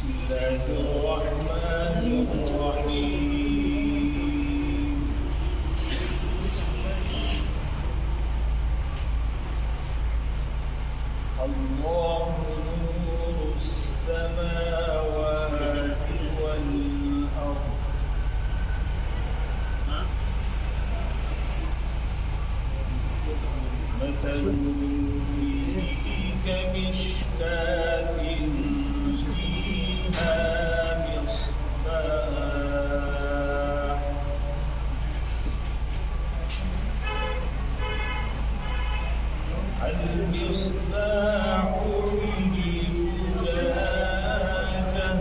الله الرحمن الرحيم الله نور السماوات والأرض مثل نوره كمشكاة فيها مصباح المصباح في زجاجة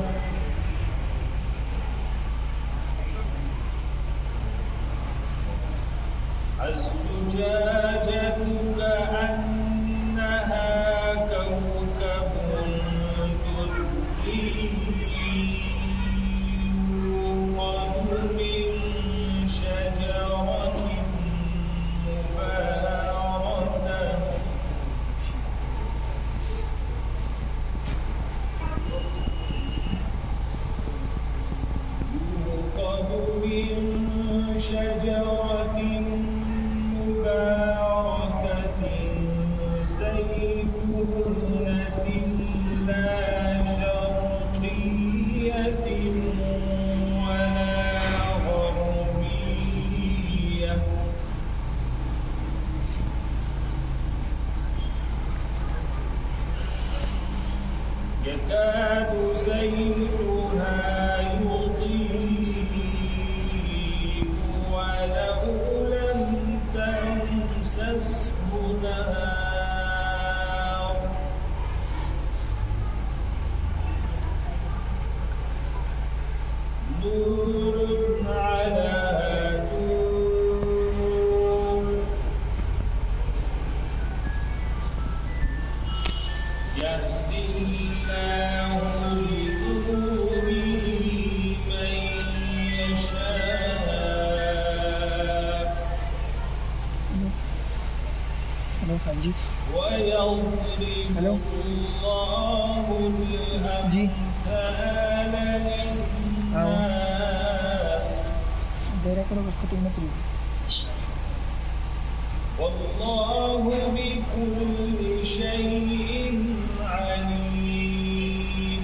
الزجاجة كأنها كوكب دري يوقد من شجرة مباركة زيتونة لا شرقية ولا غربية يكاد زيتها يضيء ولو لم تمسسه نار نور على نور يهدي الله لنوره من يشاء ويضرب الله الأمثال للناس والله بكل شيء عليم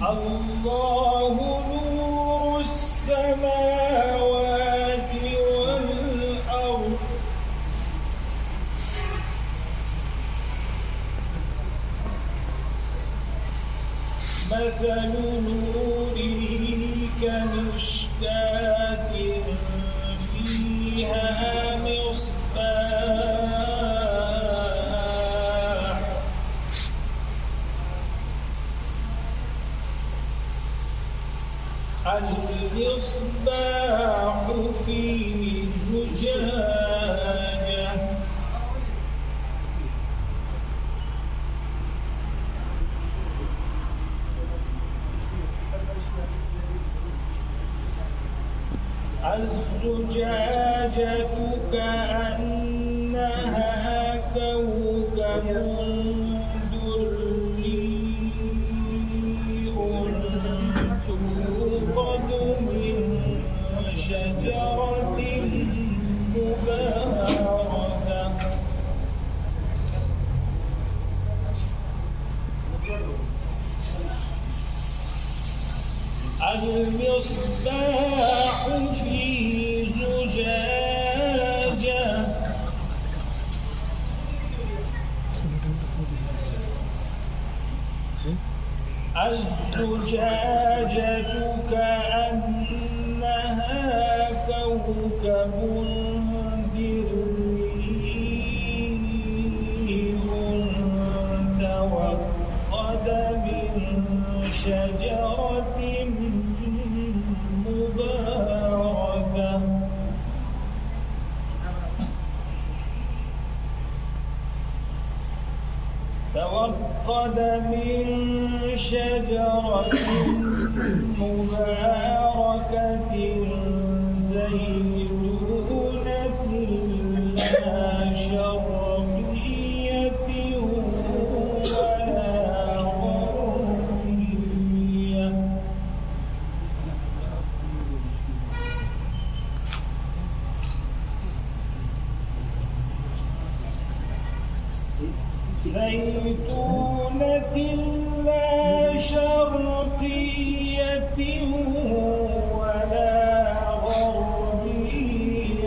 الله نور السماوات والأرض مثل نوره كمشكاة فيها مصباح المصباح في زجاجة الزجاجة كأنها كوكب دري توقد من شجرة مباركة المصباح في زجاجة الزجاجة كأنها كوكب دري توقد من شجرة مباركة توقد من شجرة مباركة زيتونة لا شرقية زيتونة لا شرقية ولا غربية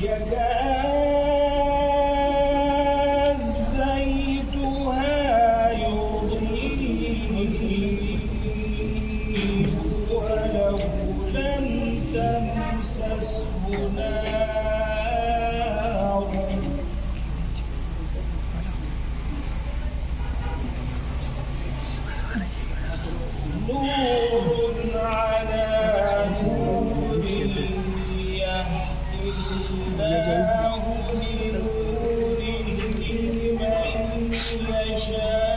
يكاد زيتها يضيء ولو لم تمسسه نار نور على نور يهدي الله بنوره من يشاء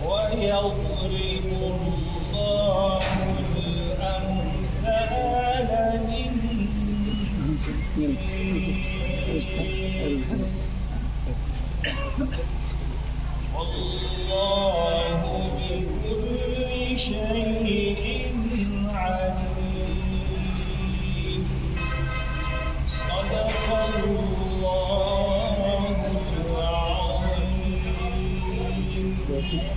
ويضرب الله الأمثال والله بكل شيء عليم صدق الله العظيم.